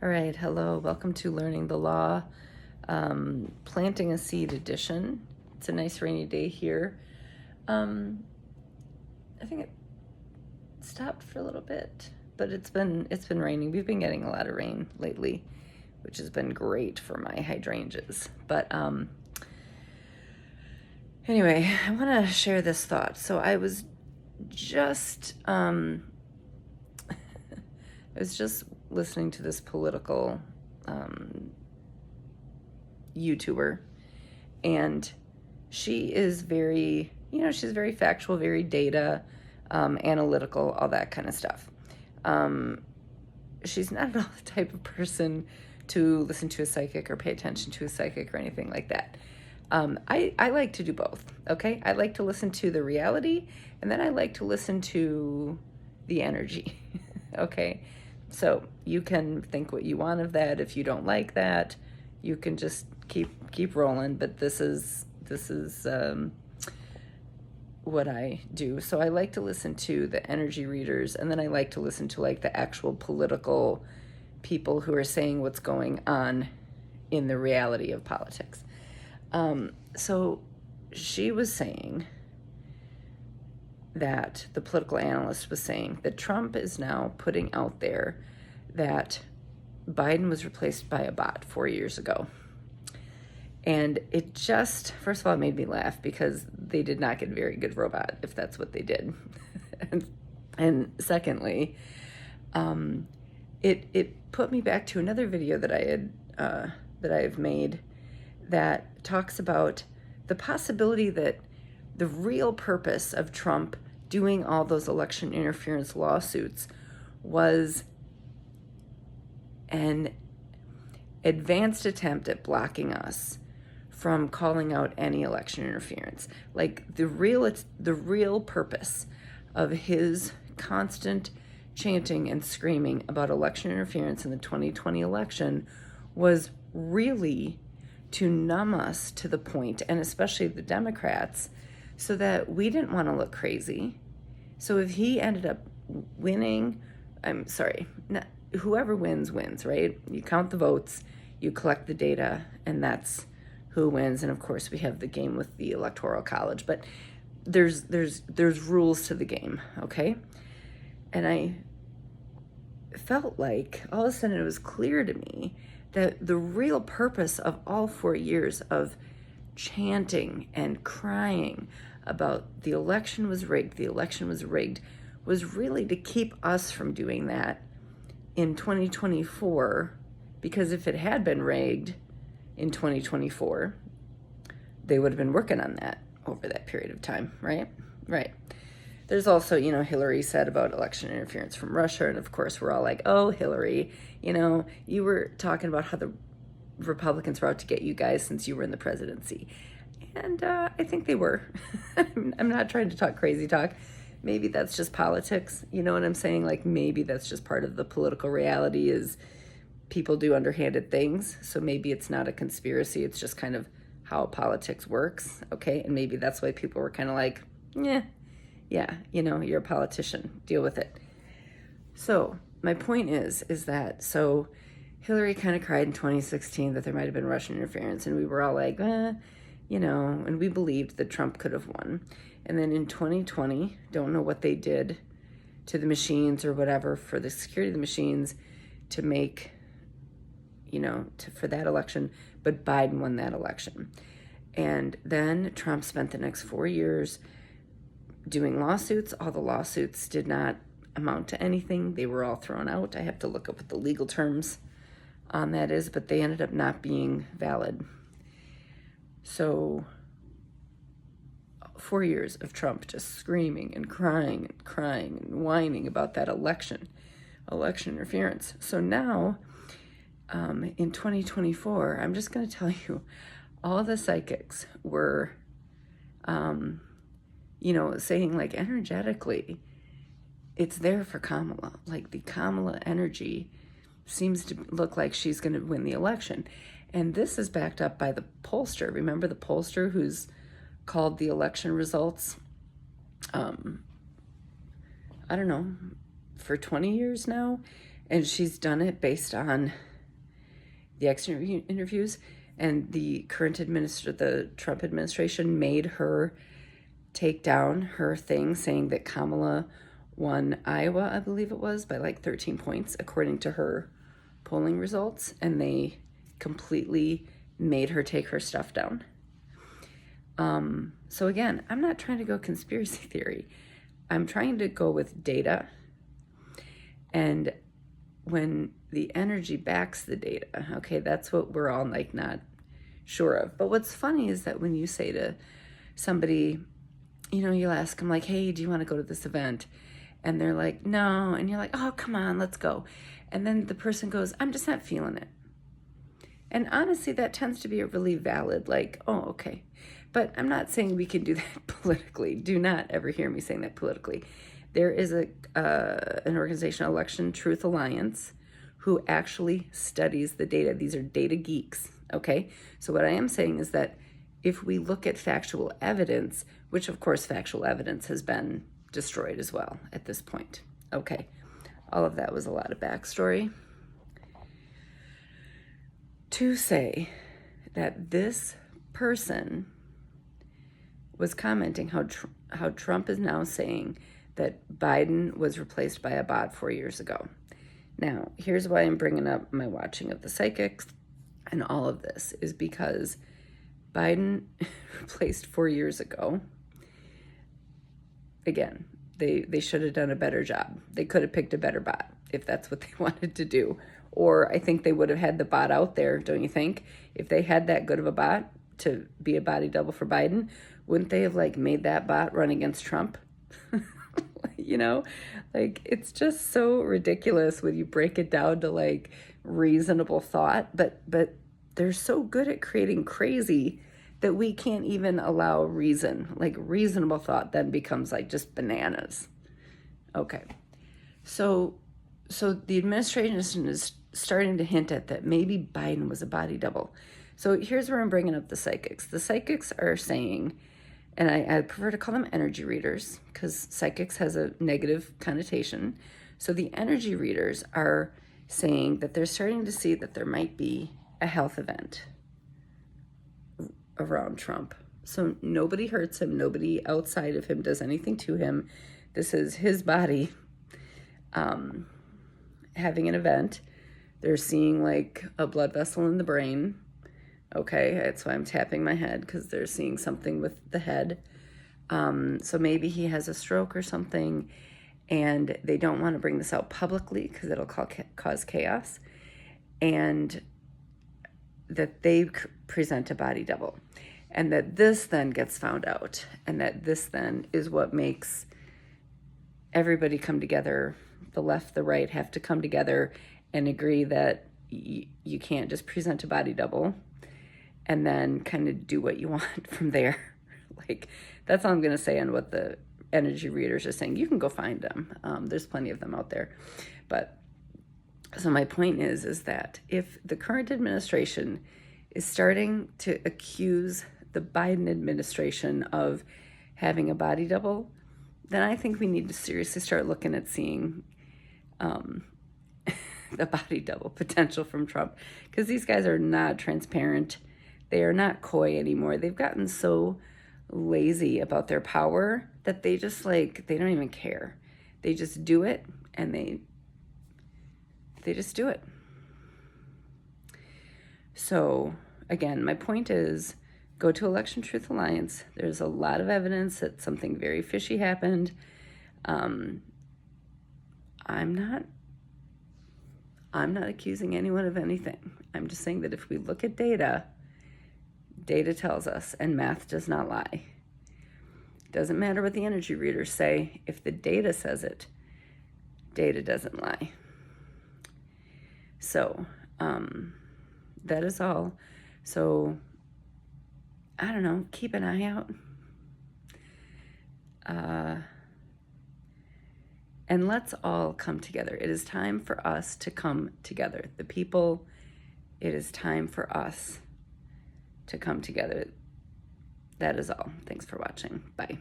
All right, hello, welcome to Learning the Law, Planting a Seed edition. It's a nice rainy day here. I think it stopped for a little bit, but it's been raining. We've been getting a lot of rain lately, which has been great for my hydrangeas. But anyway, I want to share this thought. So I was just listening to this political YouTuber, and she is very, she's very factual, very data, analytical, all that kind of stuff. She's not at all the type of person to listen to a psychic or pay attention to a psychic or anything like that. I like to do both, okay? I like to listen to the reality, and then I like to listen to the energy, okay? So you can think what you want of that. If you don't like that, you can just keep rolling. But this is what I do. So I like to listen to the energy readers, and then I like to listen to like the actual political people who are saying what's going on in the reality of politics. So she was saying that the political analyst was saying that Trump is now putting out there that Biden was replaced by a bot 4 years ago. And it just, first of all, it made me laugh because they did not get a very good robot if that's what they did. and secondly, it put me back to another video that I've made that talks about the possibility that the real purpose of Trump doing all those election interference lawsuits was an advanced attempt at blocking us from calling out any election interference. Like the real purpose of his constant chanting and screaming about election interference in the 2020 election was really to numb us to the point, and especially the Democrats, so that we didn't want to look crazy. So if he ended up winning, whoever wins, right? You count the votes, you collect the data, and that's who wins. And of course, we have the game with the Electoral College, but there's rules to the game, okay? And I felt like all of a sudden it was clear to me that the real purpose of all 4 years of chanting and crying about the election was rigged, was really to keep us from doing that in 2024, because if it had been rigged in 2024, they would have been working on that over that period of time, right? Right. There's also, Hillary said about election interference from Russia, and of course we're all like, oh, Hillary, you were talking about how the Republicans were out to get you guys since you were in the presidency. And I think they were. I'm not trying to talk crazy talk. Maybe that's just politics. You know what I'm saying? Like maybe that's just part of the political reality is people do underhanded things. So maybe it's not a conspiracy. It's just kind of how politics works. Okay. And maybe that's why people were kind of like, yeah, you're a politician. Deal with it. So my point is that, so Hillary kind of cried in 2016 that there might have been Russian interference. And we were all like, and we believed that Trump could have won. And then in 2020, don't know what they did to the machines or whatever for the security of the machines to make, for that election, but Biden won that election. And then Trump spent the next 4 years doing lawsuits. All the lawsuits did not amount to anything. They were all thrown out. I have to look up what the legal terms on that is, but they ended up not being valid. So 4 years of Trump just screaming and crying and whining about that election interference. So now, in 2024, I'm just going to tell you, all the psychics were, saying like energetically, it's there for Kamala. Like the Kamala energy seems to look like she's going to win the election. And this is backed up by the pollster. Remember the pollster who's called the election results, I don't know, for 20 years now. And she's done it based on the exit interviews, and the the Trump administration made her take down her thing saying that Kamala won Iowa, I believe it was, by like 13 points, according to her polling results, and they completely made her take her stuff down. So again, I'm not trying to go conspiracy theory. I'm trying to go with data. And when the energy backs the data, okay, that's what we're all like not sure of. But what's funny is that when you say to somebody, you know, you'll ask them like, hey, do you want to go to this event? And they're like, no. And you're like, oh, come on, let's go. And then the person goes, I'm just not feeling it. And honestly, that tends to be a really valid, like, oh, okay. But I'm not saying we can do that politically. Do not ever hear me saying that politically. There is an organization, Election Truth Alliance, who actually studies the data. These are data geeks, okay? So what I am saying is that if we look at factual evidence, which of course factual evidence has been destroyed as well at this point. Okay, all of that was a lot of backstory. To say that this person was commenting how Trump is now saying that Biden was replaced by a bot 4 years ago. Now, here's why I'm bringing up my watching of the psychics and all of this is because Biden replaced 4 years ago. Again, they should have done a better job. They could have picked a better bot if that's what they wanted to do. Or I think they would have had the bot out there, don't you think? If they had that good of a bot to be a body double for Biden, wouldn't they have like made that bot run against Trump? You know, like it's just so ridiculous when you break it down to like reasonable thought, but they're so good at creating crazy that we can't even allow reason. Like reasonable thought then becomes like just bananas. Okay. So the administration is starting to hint at that maybe Biden was a body double. So here's where I'm bringing up the psychics. The psychics are saying, and I prefer to call them energy readers because psychics has a negative connotation. So the energy readers are saying that they're starting to see that there might be a health event around Trump. So nobody hurts him. Nobody outside of him does anything to him. This is his body having an event. They're seeing like a blood vessel in the brain. Okay, that's why I'm tapping my head because they're seeing something with the head. So maybe he has a stroke or something, and they don't want to bring this out publicly because it'll cause chaos. And that they present a body double. And that this then gets found out. And that this then is what makes everybody come together. The left, the right have to come together and agree that you can't just present a body double and then kind of do what you want from there. Like, that's all I'm going to say on what the energy readers are saying. You can go find them. There's plenty of them out there. But so my point is that if the current administration is starting to accuse the Biden administration of having a body double, then I think we need to seriously start looking at seeing the body double potential from Trump, because these guys are not transparent. They are not coy anymore. They've gotten so lazy about their power that they just like, they don't even care. They just do it, and they just do it. So again, my point is, go to Election Truth Alliance. There's a lot of evidence that something very fishy happened. I'm not accusing anyone of anything. I'm just saying that if we look at data, data tells us, and math does not lie. It doesn't matter what the energy readers say. If the data says it, data doesn't lie. So, that is all. So, I don't know, keep an eye out. And let's all come together. It is time for us to come together. The people, it is time for us to come together. That is all. Thanks for watching. Bye.